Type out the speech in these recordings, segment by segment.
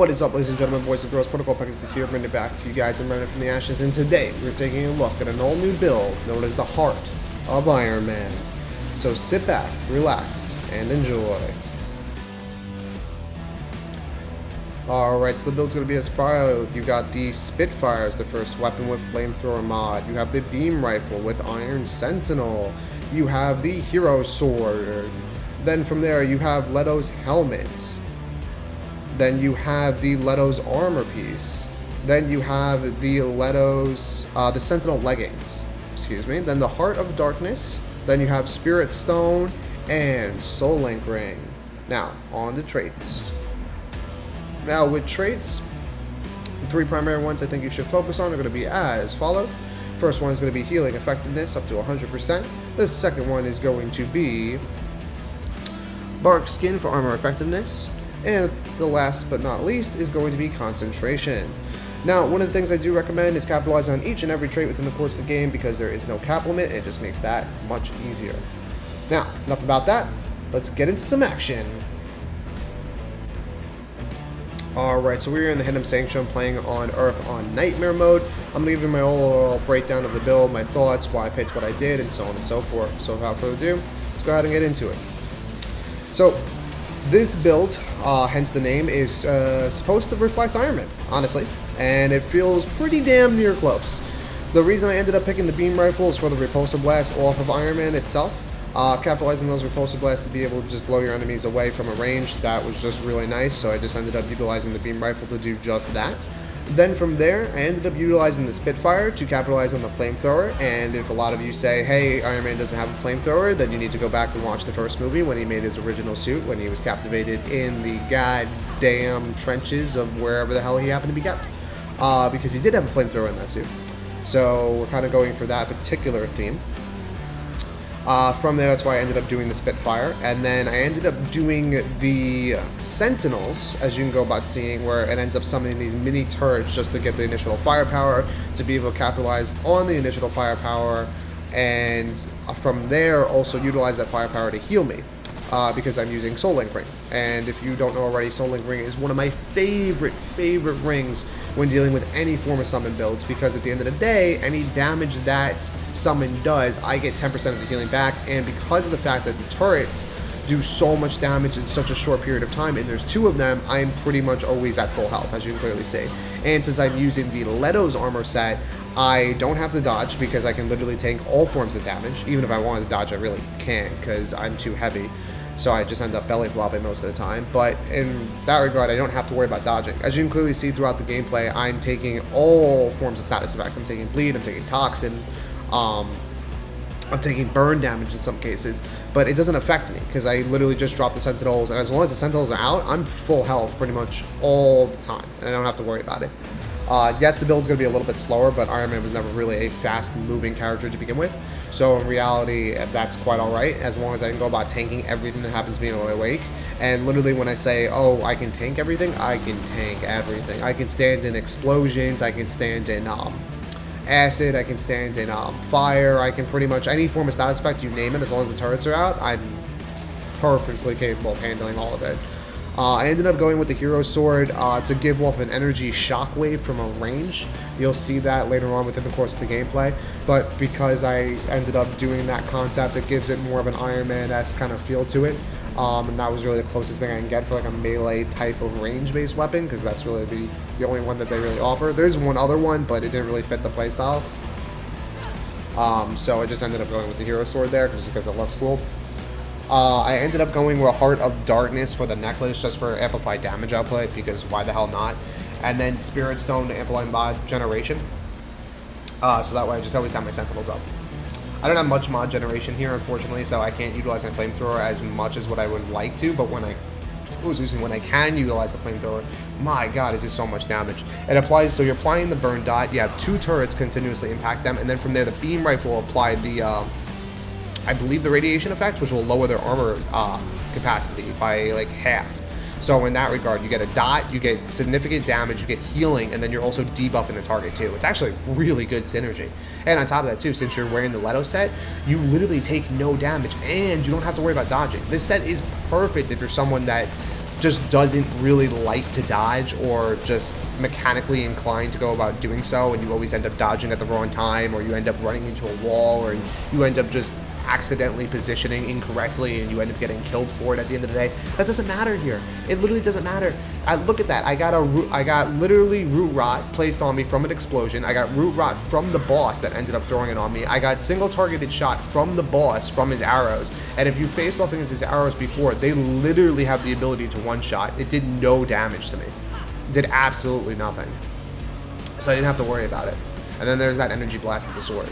What is up, ladies and gentlemen, boys and girls? Protocol Pegasus here, bringing it back to you guys in Remnant from the Ashes, and today we're taking a look at an all-new build known as the Heart of Iron Man. So sit back, relax, and enjoy. Alright, so the build's going to be as follows. You got the Spitfire as the first weapon with Flamethrower mod. You have the Beam Rifle with Iron Sentinel. You have the Hero Sword. Then from there you have Leto's Helmet. Then you have the Leto's armor piece. Then you have the Leto's, the Sentinel leggings. Excuse me. Then the Heart of Darkness. Then you have Spirit Stone and Soul Link Ring. Now, on to traits. Now, with traits, the three primary ones I think you should focus on are going to be as follows. First one is going to be Healing Effectiveness up to 100%. The second one is going to be Bark Skin for Armor Effectiveness. And the last but not least is going to be Concentration. Now, one of the things I do recommend is capitalizing on each and every trait within the course of the game because there is no cap limit and it just makes that much easier. Now, enough about that. Let's get into some action. Alright, so we're in the Hidden Sanctum playing on Earth on Nightmare mode. I'm going to give you my overall breakdown of the build, my thoughts, why I picked what I did, and so on and so forth. So without further ado, let's go ahead and get into it. So, this build, hence the name, is supposed to reflect Iron Man, honestly, and it feels pretty damn near close. The reason I ended up picking the Beam Rifle is for the Repulsor Blast off of Iron Man itself. Capitalizing those Repulsor Blasts to be able to just blow your enemies away from a range, that was just really nice, so I just ended up utilizing the Beam Rifle to do just that. Then from there, I ended up utilizing the Spitfire to capitalize on the Flamethrower, and if a lot of you say, hey, Iron Man doesn't have a Flamethrower, then you need to go back and watch the first movie when he made his original suit, when he was captivated in the goddamn trenches of wherever the hell he happened to be kept, because he did have a Flamethrower in that suit. So we're kind of going for that particular theme. From there, that's why I ended up doing the Spitfire, and then I ended up doing the Sentinels, as you can go about seeing, where it ends up summoning these mini turrets just to get the initial firepower, to be able to capitalize on the initial firepower, and from there also utilize that firepower to heal me, because I'm using Soul Link Ring. And if you don't know already, Soul Link Ring is one of my favorite rings when dealing with any form of summon builds, because at the end of the day, any damage that summon does, I get 10% of the healing back, and because of the fact that the turrets do so much damage in such a short period of time, and there's two of them, I'm pretty much always at full health, as you can clearly see. And since I'm using the Leto's armor set, I don't have to dodge because I can literally tank all forms of damage. Even if I wanted to dodge, I really can't because I'm too heavy. So I just end up belly flopping most of the time. But in that regard, I don't have to worry about dodging. As you can clearly see throughout the gameplay, I'm taking all forms of status effects. I'm taking bleed, I'm taking toxin, I'm taking burn damage in some cases, but it doesn't affect me because I literally just drop the Sentinels, and as long as the Sentinels are out, I'm full health pretty much all the time, and I don't have to worry about it. Yes, the build's going to be a little bit slower, but Iron Man was never really a fast-moving character to begin with. So in reality, that's quite alright, as long as I can go about tanking everything that happens to me in my wake. And literally when I say, oh, I can tank everything, I can tank everything. I can stand in explosions, I can stand in acid, I can stand in fire, I can pretty much, any form of status effect, you name it, as long as the turrets are out, I'm perfectly capable of handling all of it. I ended up going with the Hero Sword to give off an energy shockwave from a range. You'll see that later on within the course of the gameplay, but because I ended up doing that concept, it gives it more of an Iron Man-esque kind of feel to it, and that was really the closest thing I can get for like a melee type of range-based weapon, because that's really the only one that they really offer. There's one other one, but it didn't really fit the playstyle, so I just ended up going with the Hero Sword there, just because it looks cool. I ended up going with Heart of Darkness for the necklace, just for amplified damage output, because why the hell not? And then Spirit Stone to amplify mod generation. So that way I just always have my Sentinels up. I don't have much mod generation here, unfortunately, so I can't utilize my Flamethrower as much as what I would like to, but when I can utilize the Flamethrower, my god, is it so much damage. It applies, so you're applying the burn dot, you have two turrets continuously impact them, and then from there the Beam Rifle will apply the, I believe the radiation effect, which will lower their armor capacity by like half. So in that regard, you get a dot, you get significant damage, you get healing, and then you're also debuffing the target too. It's actually really good synergy. And on top of that too, since you're wearing the Leto set, you literally take no damage, and you don't have to worry about dodging. This set is perfect if you're someone that just doesn't really like to dodge, or just mechanically inclined to go about doing so, and you always end up dodging at the wrong time, or you end up running into a wall, or you end up just accidentally positioning incorrectly and you end up getting killed for it at the end of the day. That doesn't matter here. It literally doesn't matter. Look at that. I got literally root rot placed on me from an explosion. I got root rot from the boss that ended up throwing it on me. I got single targeted shot from the boss from his arrows. And if you faced off against his arrows before, they literally have the ability to one shot. It did no damage to me. It did absolutely nothing. So I didn't have to worry about it. And then there's that energy blast of the sword.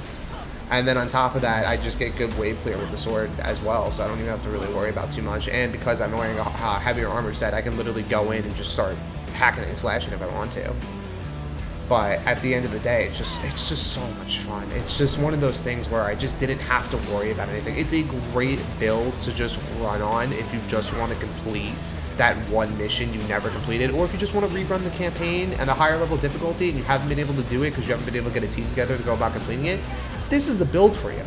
And then on top of that, I just get good wave clear with the sword as well, so I don't even have to really worry about too much. And because I'm wearing a heavier armor set, I can literally go in and just start hacking and slashing if I want to. But at the end of the day, it's just so much fun. It's just one of those things where I just didn't have to worry about anything. It's a great build to just run on if you just want to complete that one mission you never completed, or if you just want to rerun the campaign at a higher level difficulty and you haven't been able to do it because you haven't been able to get a team together to go about completing it. This is the build for you.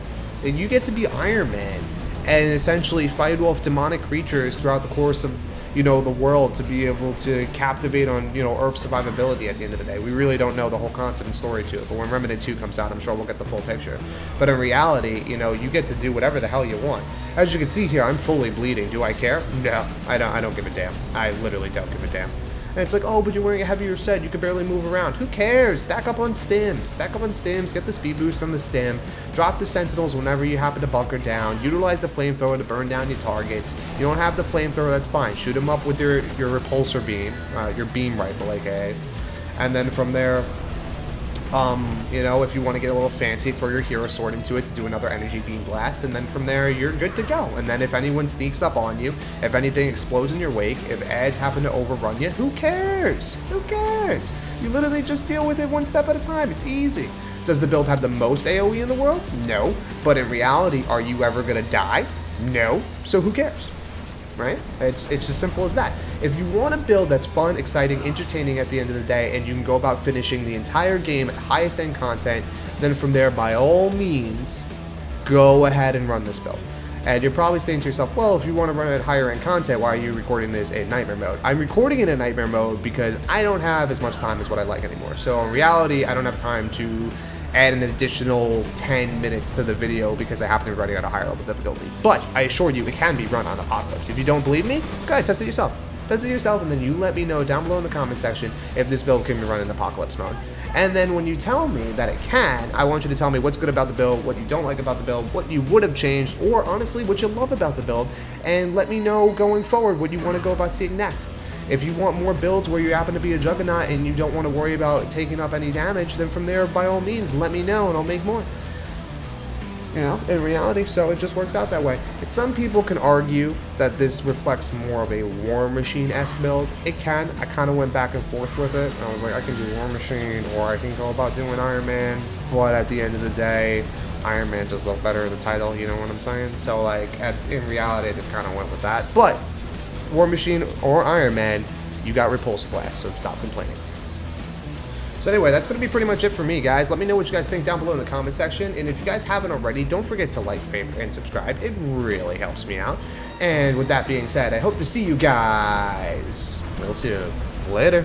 And you get to be Iron Man and essentially fight off demonic creatures throughout the course of, you know, the world to be able to captivate on, you know, Earth's survivability at the end of the day. We really don't know the whole concept and story to it, but when Remnant 2 comes out, I'm sure we'll get the full picture. But in reality, you know, you get to do whatever the hell you want. As you can see here, I'm fully bleeding. Do I care? No, I don't give a damn. I literally don't give a damn. And it's like, oh, but you're wearing a heavier set, you can barely move around. Who cares? Stack up on stims. Stack up on stims, get the speed boost from the stim, drop the sentinels whenever you happen to bunker down, utilize the flamethrower to burn down your targets. You don't have the flamethrower, that's fine. Shoot them up with your repulsor beam, your beam rifle, aka. And then from there, you know, if you want to get a little fancy, throw your hero sword into it to do another energy beam blast, and then from there, you're good to go. And then if anyone sneaks up on you, if anything explodes in your wake, if ads happen to overrun you, who cares? Who cares? You literally just deal with it one step at a time. It's easy. Does the build have the most AoE in the world? No. But in reality, are you ever going to die? No. So who cares? Right? It's as simple as that. If you want a build that's fun, exciting, entertaining at the end of the day, and you can go about finishing the entire game at highest end content, then from there, by all means, go ahead and run this build. And you're probably saying to yourself, well, if you want to run it at higher end content, why are you recording this in Nightmare mode? I'm recording it in Nightmare mode because I don't have as much time as what I like anymore. So in reality, I don't have time to add an additional 10 minutes to the video because I happen to be running at a higher level difficulty. But I assure you, it can be run on Apocalypse. If you don't believe me, go ahead, test it yourself. Test it yourself, and then you let me know down below in the comment section if this build can be run in Apocalypse mode. And then when you tell me that it can, I want you to tell me what's good about the build, what you don't like about the build, what you would have changed, or honestly, what you love about the build, and let me know going forward what you want to go about seeing next. If you want more builds where you happen to be a Juggernaut and you don't want to worry about taking up any damage, then from there, by all means, let me know and I'll make more. You know, in reality, so it just works out that way. And some people can argue that this reflects more of a War Machine-esque build. It can. I kind of went back and forth with it. I was like, I can do War Machine or I can go about doing Iron Man. But at the end of the day, Iron Man just looked better in the title, you know what I'm saying? So, like, in reality, I just kind of went with that. But War Machine or Iron Man, you got Repulsor Blast, so stop complaining. So anyway, that's going to be pretty much it for me, guys. Let me know what you guys think down below in the comment section. And if you guys haven't already, don't forget to like, favorite, and subscribe. It really helps me out. And with that being said, I hope to see you guys real soon. Later.